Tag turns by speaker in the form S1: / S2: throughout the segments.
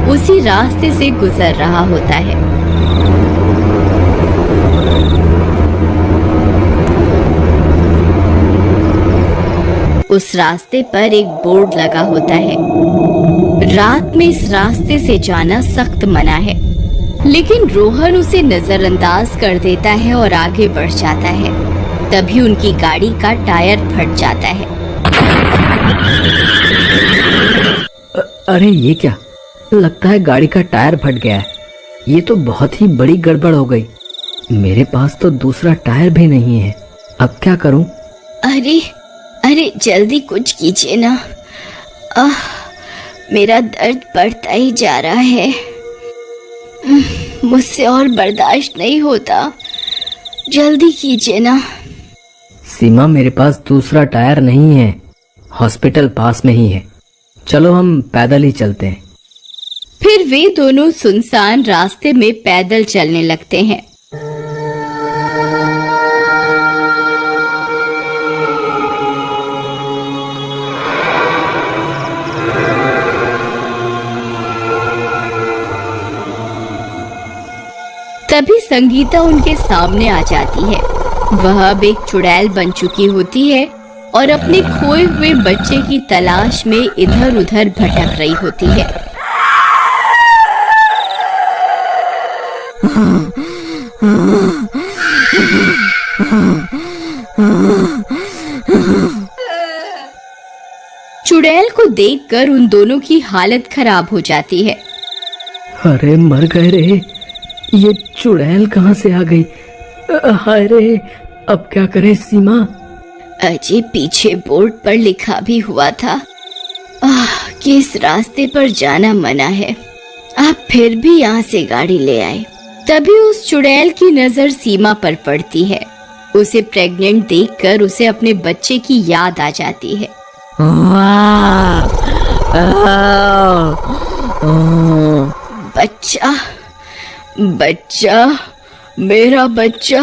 S1: उसी रास्ते से गुजर रहा होता है। उस रास्ते पर एक बोर्ड लगा होता है, रात में इस रास्ते से जाना सख्त मना है। लेकिन रोहन उसे नजरअंदाज कर देता है और आगे बढ़ जाता है। तभी उनकी गाड़ी का टायर फट जाता है।
S2: अरे ये क्या, लगता है गाड़ी का टायर फट गया है। ये तो बहुत ही बड़ी गड़बड़ हो गई। मेरे पास तो दूसरा टायर भी नहीं है, अब क्या करूं?
S1: अरे अरे जल्दी कुछ कीजिए ना। मेरा दर्द बढ़ता ही जा रहा है। मुझसे और बर्दाश्त नहीं होता, जल्दी कीजिए ना।
S2: सीमा, मेरे पास दूसरा टायर नहीं है, हॉस्पिटल पास में ही है। चलो हम पैदल ही चलते हैं।
S1: फिर वे दोनों सुनसान रास्ते में पैदल चलने लगते हैं। तभी संगीता उनके सामने आ जाती है। वह अब एक चुड़ैल बन चुकी होती है और अपने खोए हुए बच्चे की तलाश में इधर उधर भटक रही होती है। चुड़ैल को देखकर उन दोनों की हालत खराब हो जाती है।
S2: अरे मर गए रे, ये चुड़ैल कहाँ से आ गई? हाय रे, अब क्या करें सीमा?
S1: अजय, पीछे बोर्ड पर लिखा भी हुआ था कि इस रास्ते पर जाना मना है। आप फिर भी यहाँ से गाड़ी ले आए। तभी उस चुड़ैल की नजर सीमा पर पड़ती है। उसे प्रेग्नेंट देखकर उसे अपने बच्चे की याद आ जाती है। बच्चा, बच्चा, मेरा बच्चा।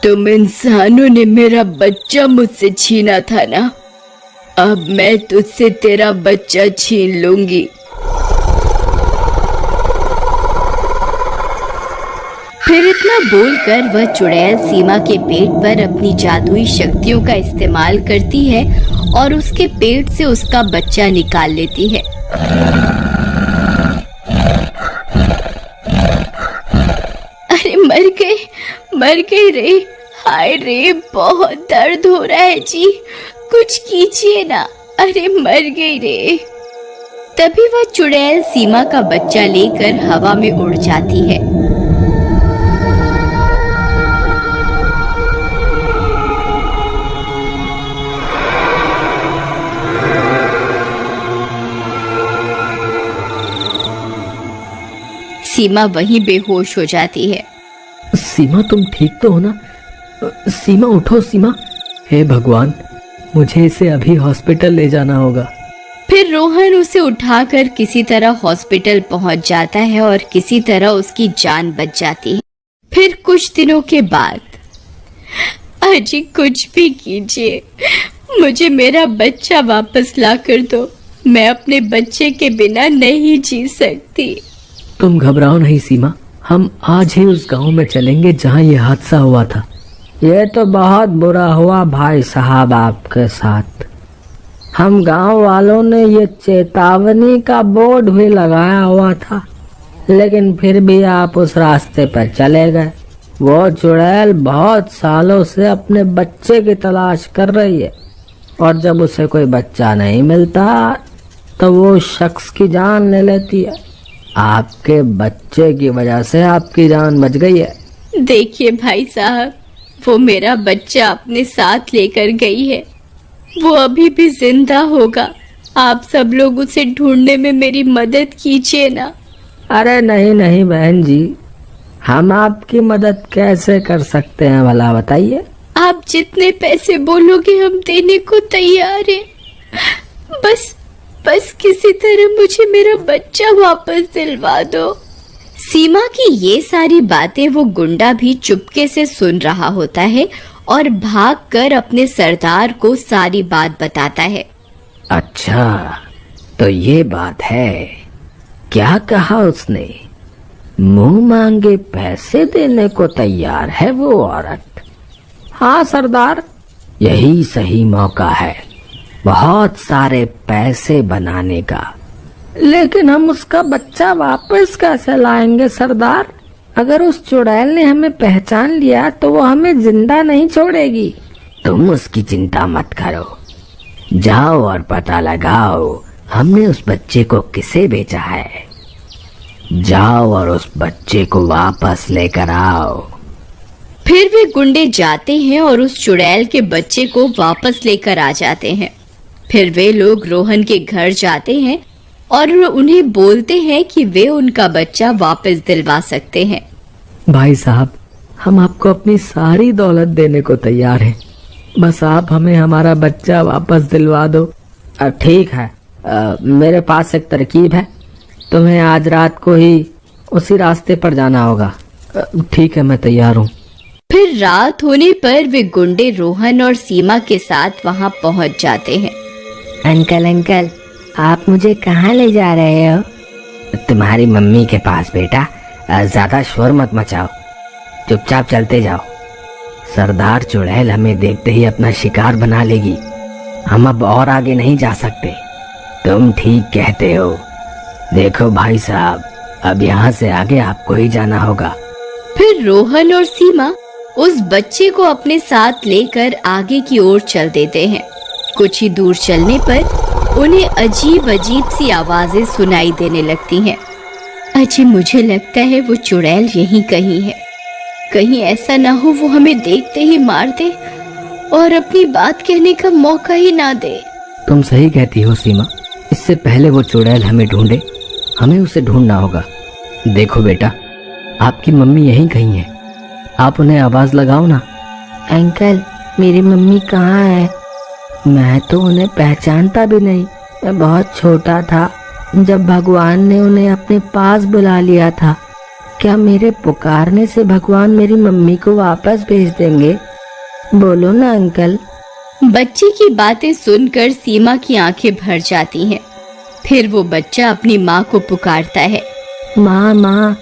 S1: तुम इंसानों ने मेरा बच्चा मुझसे छीना था ना, अब मैं तुझसे तेरा बच्चा छीन लूंगी। फिर इतना बोलकर वह चुड़ैल सीमा के पेट पर अपनी जादुई शक्तियों का इस्तेमाल करती है और उसके पेट से उसका बच्चा निकाल लेती है। अरे मर गए रे, हाय रे, बहुत दर्द हो रहा है जी, कुछ कीजिए ना। अरे मर गई रे। तभी वह चुड़ैल सीमा का बच्चा लेकर हवा में उड़ जाती है। सीमा वहीं बेहोश हो जाती है।
S2: सीमा, तुम ठीक तो हो ना? सीमा, उठो सीमा। हे भगवान, मुझे इसे अभी हॉस्पिटल ले जाना होगा।
S1: फिर रोहन उसे उठाकर किसी तरह हॉस्पिटल पहुंच जाता है और किसी तरह उसकी जान बच जाती है। फिर कुछ दिनों के बाद, अजी कुछ भी कीजिए, मुझे मेरा बच्चा वापस ला कर दो। मैं अपने बच्चे के बिना नहीं जी सकती।
S2: तुम घबराओ नहीं सीमा, हम आज ही उस गांव में चलेंगे जहां ये हादसा हुआ था। ये तो बहुत बुरा हुआ भाई साहब आपके साथ। हम गांव वालों ने ये चेतावनी का बोर्ड भी लगाया हुआ था, लेकिन फिर भी आप उस रास्ते पर चले गए। वो चुड़ैल बहुत सालों से अपने बच्चे की तलाश कर रही है और जब उसे कोई बच्चा नहीं मिलता तो वो शख्स की जान ले लेती है। आपके बच्चे की वजह से आपकी जान बच गई है।
S1: देखिए भाई साहब, वो मेरा बच्चा अपने साथ लेकर गई है। वो अभी भी जिंदा होगा। आप सब लोग उसे ढूंढने में मेरी मदद कीजिए ना।
S2: अरे नहीं नहीं बहन जी, हम आपकी मदद कैसे कर सकते हैं भला बताइए?
S1: आप जितने पैसे बोलोगे हम देने को तैयार हैं। बस किसी तरह मुझे मेरा बच्चा वापस दिलवा दो। सीमा की ये सारी बातें वो गुंडा भी चुपके से सुन रहा होता है और भागकर अपने सरदार को सारी बात बताता है।
S2: अच्छा, तो ये बात है, क्या कहा उसने? मुंह मांगे पैसे देने को तैयार है वो औरत। हाँ सरदार, यही सही मौका है बहुत सारे पैसे बनाने का। लेकिन हम उसका बच्चा वापस कैसे लाएंगे सरदार? अगर उस चुड़ैल ने हमें पहचान लिया तो वो हमें जिंदा नहीं छोड़ेगी। तुम उसकी चिंता मत करो, जाओ और पता लगाओ हमने उस बच्चे को किसे बेचा है। जाओ और उस बच्चे को वापस लेकर आओ।
S1: फिर वे गुंडे जाते हैं और उस चुड़ैल के बच्चे को वापस लेकर आ जाते हैं। फिर वे लोग रोहन के घर जाते हैं और उन्हें बोलते हैं कि वे उनका बच्चा वापस दिलवा सकते हैं।
S2: भाई साहब, हम आपको अपनी सारी दौलत देने को तैयार हैं, बस आप हमें हमारा बच्चा वापस दिलवा दो। ठीक है, मेरे पास एक तरकीब है, तुम्हें आज रात को ही उसी रास्ते पर जाना होगा। ठीक है, मैं तैयार हूँ।
S1: फिर रात होने पर वे गुंडे रोहन और सीमा के साथ वहाँ पहुँच जाते हैं।
S2: अंकल अंकल, आप मुझे कहाँ ले जा रहे हो? तुम्हारी मम्मी के पास बेटा, ज्यादा शोर मत मचाओ, चुपचाप चलते जाओ। सरदार चुड़ैल हमें देखते ही अपना शिकार बना लेगी, हम अब और आगे नहीं जा सकते। तुम ठीक कहते हो। देखो भाई साहब, अब यहाँ से आगे आपको ही जाना होगा।
S1: फिर रोहन और सीमा उस बच्चे को अपने साथ लेकर आगे की ओर चल देते हैं। कुछ ही दूर चलने पर उन्हें अजीब अजीब सी आवाजें सुनाई देने लगती हैं। अजी, मुझे लगता है वो चुड़ैल यहीं कहीं है। कहीं ऐसा ना हो वो हमें देखते ही मार दे और अपनी बात कहने का मौका ही ना दे।
S2: तुम सही कहती हो सीमा, इससे पहले वो चुड़ैल हमें ढूंढे, हमें उसे ढूंढना होगा। देखो बेटा, आपकी मम्मी यहीं कहीं है, आप उन्हें आवाज लगाओ ना। अंकल, मेरी मम्मी कहाँ है? मैं तो उन्हें पहचानता भी नहीं। मैं बहुत छोटा था जब भगवान ने उन्हें अपने पास बुला लिया था। क्या मेरे पुकारने से भगवान मेरी मम्मी को वापस भेज देंगे? बोलो ना अंकल।
S1: बच्चे की बातें सुनकर सीमा की आंखें भर जाती हैं। फिर वो बच्चा अपनी माँ को पुकारता है।
S2: माँ माँ,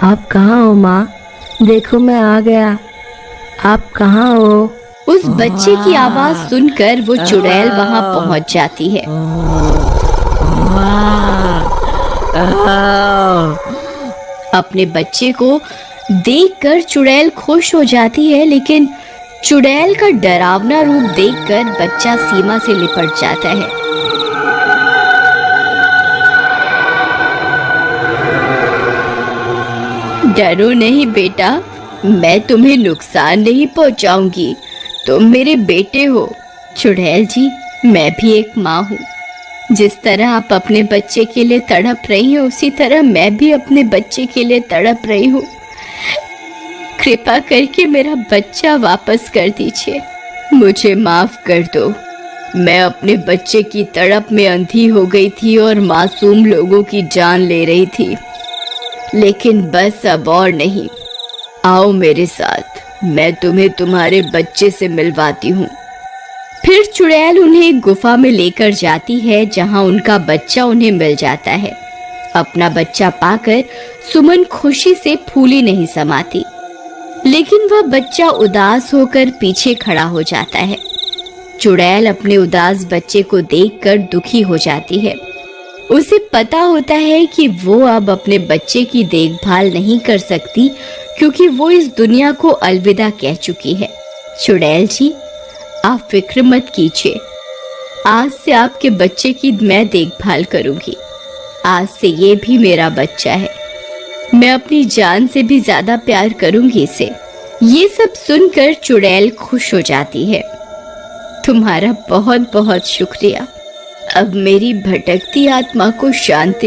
S2: आप कहाँ हो माँ? देखो मैं आ गया, आप कहाँ हो?
S1: उस बच्चे की आवाज सुनकर वो चुड़ैल वहाँ पहुँच जाती है। अपने बच्चे को देखकर चुड़ैल खुश हो जाती है, लेकिन चुड़ैल का डरावना रूप देखकर बच्चा सीमा से लिपट जाता है। डरो नहीं बेटा, मैं तुम्हें नुकसान नहीं पहुंचाऊंगी, तुम मेरे बेटे हो। चुड़ैल जी, मैं भी एक माँ हूँ। जिस तरह आप अपने बच्चे के लिए तड़प रही हो, उसी तरह मैं भी अपने बच्चे के लिए तड़प रही हूँ। कृपा करके मेरा बच्चा वापस कर दीजिए, मुझे माफ कर दो। मैं अपने बच्चे की तड़प में अंधी हो गई थी और मासूम लोगों की जान ले रही थी, लेकिन बस अब और नहीं। आओ मेरे साथ, मैं तुम्हें तुम्हारे बच्चे से मिलवाती हूँ। फिर चुड़ैल उन्हें एक गुफा में लेकर जाती है, जहाँ उनका बच्चा उन्हें मिल जाता है। अपना बच्चा पाकर सुमन खुशी से फूली नहीं समाती, लेकिन वह बच्चा उदास होकर पीछे खड़ा हो जाता है। चुड़ैल अपने उदास बच्चे को देखकर दुखी हो जाती है। उसे पता होता है कि वो अब अपने बच्चे की देखभाल नहीं कर सकती, क्योंकि वो इस दुनिया को अलविदा कह चुकी है। चुड़ैल जी, आप फिक्र मत कीजिए, आज से आपके बच्चे की मैं देखभाल करूंगी। आज से ये भी मेरा बच्चा है, मैं अपनी जान से भी ज्यादा प्यार करूंगी इसे। ये सब सुनकर चुड़ैल खुश हो जाती है। तुम्हारा बहुत बहुत शुक्रिया, अब मेरी भटकती आत्मा को शांति